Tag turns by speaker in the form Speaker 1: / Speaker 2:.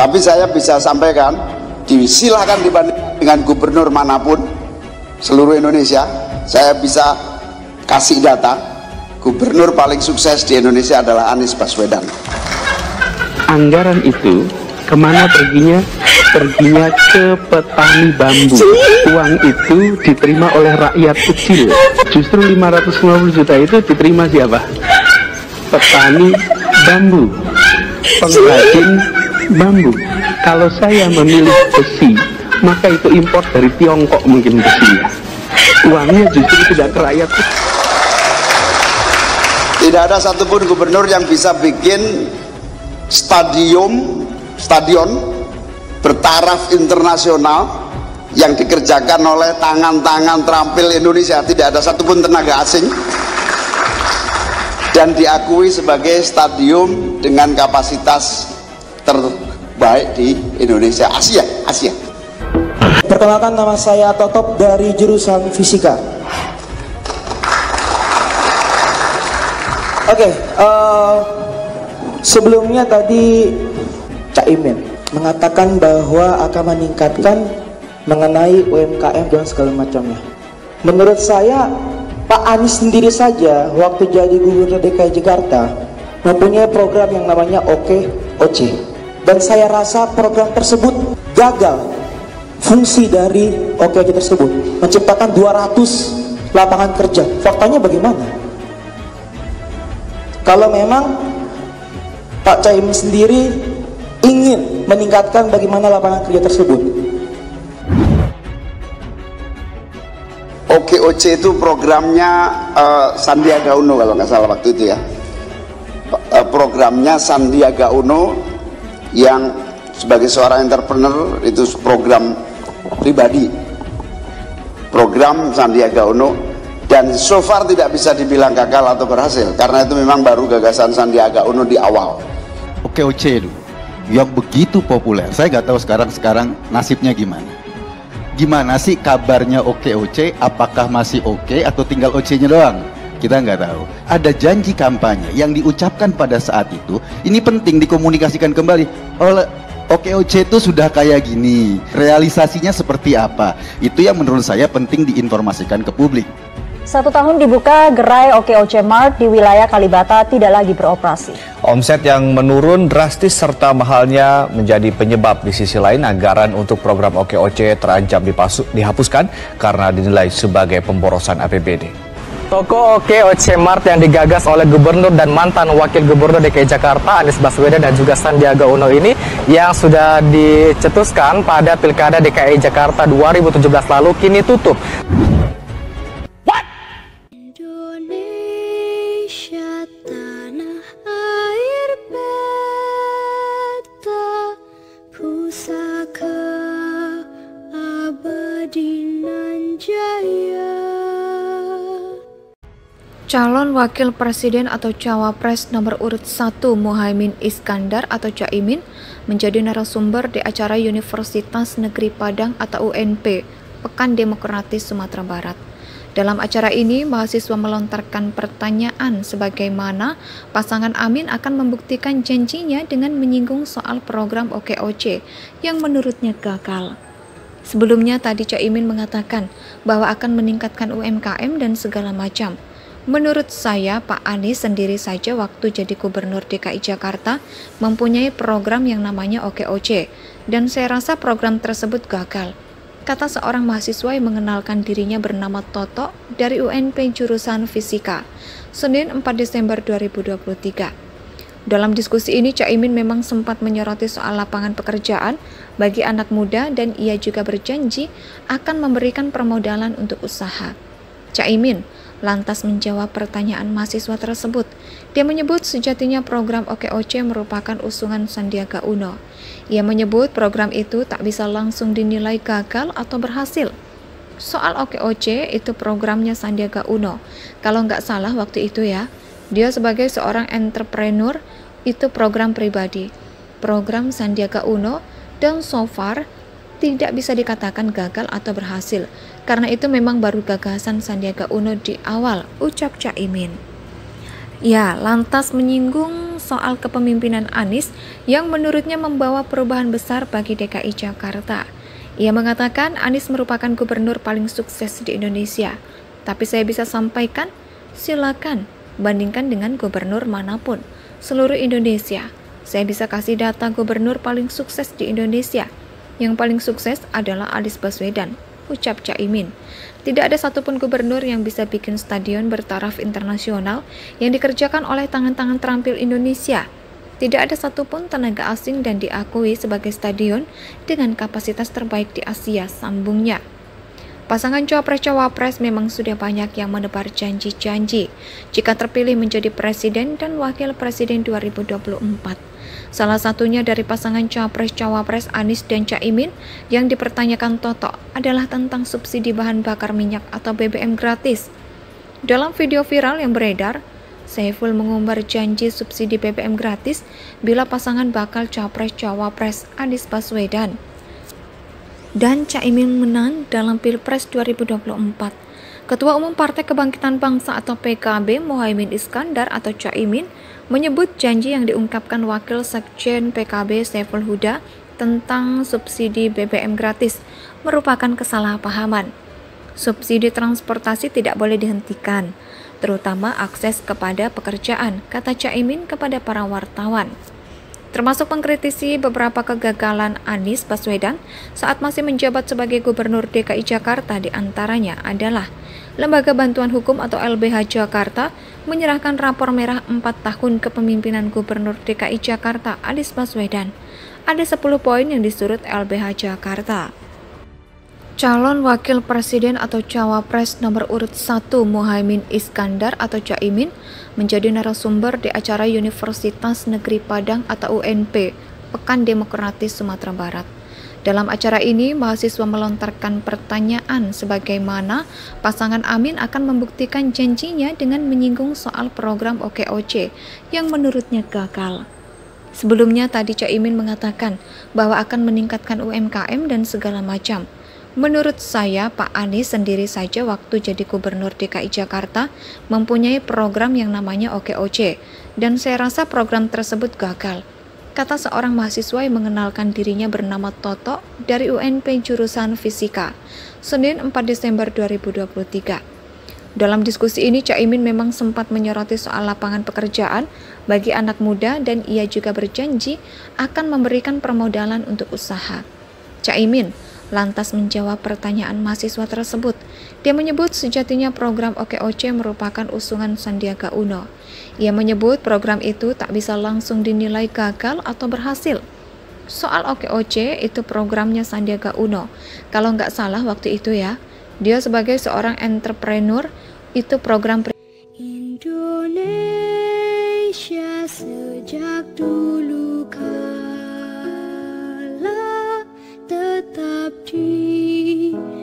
Speaker 1: Tapi saya bisa sampaikan, silakan dibanding dengan gubernur manapun seluruh Indonesia, saya bisa kasih data, gubernur paling sukses di Indonesia adalah Anies Baswedan.
Speaker 2: Anggaran itu kemana perginya? Perginya ke petani bambu. Uang itu diterima oleh rakyat kecil. Justru 550 juta itu diterima siapa? Petani bambu, pengrajin bambu. Kalau saya memilih besi, maka itu impor dari Tiongkok mungkin besinya. Uangnya justru tidak ke rakyat.
Speaker 1: Tidak ada satupun gubernur yang bisa bikin stadion bertaraf internasional yang dikerjakan oleh tangan-tangan terampil Indonesia. Tidak ada satupun tenaga asing, dan diakui sebagai stadium dengan kapasitas terbaik di Indonesia, Asia.
Speaker 3: Perkenalkan, nama saya Totop dari jurusan Fisika. Oke, sebelumnya tadi Cak Imin mengatakan bahwa akan meningkatkan mengenai UMKM dan segala macamnya. Menurut saya, Pak Anies sendiri saja waktu jadi Gubernur DKI Jakarta mempunyai program yang namanya OKOC, dan saya rasa program tersebut gagal. Fungsi dari OKOC tersebut menciptakan 200 lapangan kerja. Faktanya bagaimana? Kalau memang Pak Caimin sendiri ingin meningkatkan bagaimana lapangan kerja tersebut.
Speaker 1: OKOC itu programnya Sandiaga Uno kalau nggak salah waktu itu ya. Programnya Sandiaga Uno yang sebagai seorang entrepreneur, itu program pribadi, program Sandiaga Uno, dan so far tidak bisa dibilang gagal atau berhasil karena itu memang baru gagasan Sandiaga Uno di awal.
Speaker 4: OKOC itu yang begitu populer, saya nggak tahu sekarang nasibnya gimana. Gimana sih kabarnya OKOC? Apakah masih oke atau tinggal OC-nya doang? Kita nggak tahu. Ada janji kampanye yang diucapkan pada saat itu, ini penting dikomunikasikan kembali. Oleh OKOC itu sudah kayak gini, realisasinya seperti apa? Itu yang menurut saya penting diinformasikan ke publik.
Speaker 5: 1 tahun dibuka, gerai OKOC Mart di wilayah Kalibata tidak lagi beroperasi.
Speaker 6: Omset yang menurun drastis serta mahalnya menjadi penyebab. Di sisi lain, anggaran untuk program OKOC terancam dihapuskan karena dinilai sebagai pemborosan APBD.
Speaker 7: Toko OKOC Mart yang digagas oleh Gubernur dan mantan Wakil Gubernur DKI Jakarta Anies Baswedan dan juga Sandiaga Uno ini yang sudah dicetuskan pada Pilkada DKI Jakarta 2017 lalu kini tutup.
Speaker 8: Calon Wakil Presiden atau Cawapres nomor urut 1 Muhaimin Iskandar atau Caimin menjadi narasumber di acara Universitas Negeri Padang atau UNP, Pekan Demokratis Sumatera Barat. Dalam acara ini, mahasiswa melontarkan pertanyaan sebagaimana pasangan Amin akan membuktikan janjinya dengan menyinggung soal program OKOC yang menurutnya gagal. Sebelumnya tadi Caimin mengatakan bahwa akan meningkatkan UMKM dan segala macam. Menurut saya, Pak Anies sendiri saja waktu jadi Gubernur DKI Jakarta mempunyai program yang namanya OKOC, dan saya rasa program tersebut gagal, kata seorang mahasiswa yang mengenalkan dirinya bernama Toto dari UNP jurusan Fisika, Senin 4 Desember 2023. Dalam diskusi ini, Caimin memang sempat menyoroti soal lapangan pekerjaan bagi anak muda dan ia juga berjanji akan memberikan permodalan untuk usaha. Caimin lantas menjawab pertanyaan mahasiswa tersebut. Dia menyebut sejatinya program OKOC merupakan usungan Sandiaga Uno. Ia menyebut program itu tak bisa langsung dinilai gagal atau berhasil. Soal OKOC itu programnya Sandiaga Uno. Kalau nggak salah waktu itu ya, dia sebagai seorang entrepreneur itu program pribadi. Program Sandiaga Uno dan so far tidak bisa dikatakan gagal atau berhasil. Karena itu memang baru gagasan Sandiaga Uno di awal, ucap Caimin. Ya, lantas menyinggung menyinggung soal kepemimpinan Anies yang menurutnya membawa perubahan besar bagi DKI Jakarta. Ia mengatakan Anies merupakan gubernur paling sukses di Indonesia. Tapi saya bisa sampaikan, silakan bandingkan dengan gubernur manapun seluruh Indonesia. Saya bisa kasih data gubernur paling sukses di Indonesia. Yang paling sukses adalah Anies Baswedan, ucap Caimin. Tidak ada satupun gubernur yang bisa bikin stadion bertaraf internasional yang dikerjakan oleh tangan-tangan terampil Indonesia. Tidak ada satupun tenaga asing dan diakui sebagai stadion dengan kapasitas terbaik di Asia, sambungnya. Pasangan Cawapres-Cawapres memang sudah banyak yang menebar janji-janji jika terpilih menjadi presiden dan wakil presiden 2024. Salah satunya dari pasangan Cawapres-Cawapres Anies dan Caimin yang dipertanyakan Toto adalah tentang subsidi bahan bakar minyak atau BBM gratis. Dalam video viral yang beredar, Saiful mengumbar janji subsidi BBM gratis bila pasangan bakal Cawapres-Cawapres Anies Baswedan dan Caimin menang dalam Pilpres 2024. Ketua Umum Partai Kebangkitan Bangsa atau PKB Muhaimin Iskandar atau Caimin menyebut janji yang diungkapkan Wakil Sekjen PKB Saiful Huda tentang subsidi BBM gratis merupakan kesalahpahaman. Subsidi transportasi tidak boleh dihentikan, terutama akses kepada pekerjaan, kata Caimin kepada para wartawan. Termasuk mengkritisi beberapa kegagalan Anies Baswedan saat masih menjabat sebagai Gubernur DKI Jakarta, diantaranya adalah Lembaga Bantuan Hukum atau LBH Jakarta menyerahkan rapor merah 4 tahun kepemimpinan Gubernur DKI Jakarta Anies Baswedan. Ada 10 poin yang disurut LBH Jakarta. Calon Wakil Presiden atau Cawapres nomor urut 1 Muhaimin Iskandar atau Caimin menjadi narasumber di acara Universitas Negeri Padang atau UNP, Pekan Demokratis Sumatera Barat. Dalam acara ini, mahasiswa melontarkan pertanyaan sebagaimana pasangan Amin akan membuktikan janjinya dengan menyinggung soal program OKOC yang menurutnya gagal. Sebelumnya tadi Caimin mengatakan bahwa akan meningkatkan UMKM dan segala macam. Menurut saya, Pak Anies sendiri saja waktu jadi Gubernur DKI Jakarta mempunyai program yang namanya OKOC, dan saya rasa program tersebut gagal, kata seorang mahasiswa yang mengenalkan dirinya bernama Toto dari UNP jurusan Fisika, Senin 4 Desember 2023. Dalam diskusi ini, Caimin memang sempat menyoroti soal lapangan pekerjaan bagi anak muda dan ia juga berjanji akan memberikan permodalan untuk usaha. Caimin lantas menjawab pertanyaan mahasiswa tersebut. Dia menyebut sejatinya program OKOC merupakan usungan Sandiaga Uno. Ia menyebut program itu tak bisa langsung dinilai gagal atau berhasil. Soal OKOC itu programnya Sandiaga Uno. Kalau nggak salah waktu itu ya, dia sebagai seorang entrepreneur itu program
Speaker 9: Indonesia sejak dulu tetap dipuja-puja.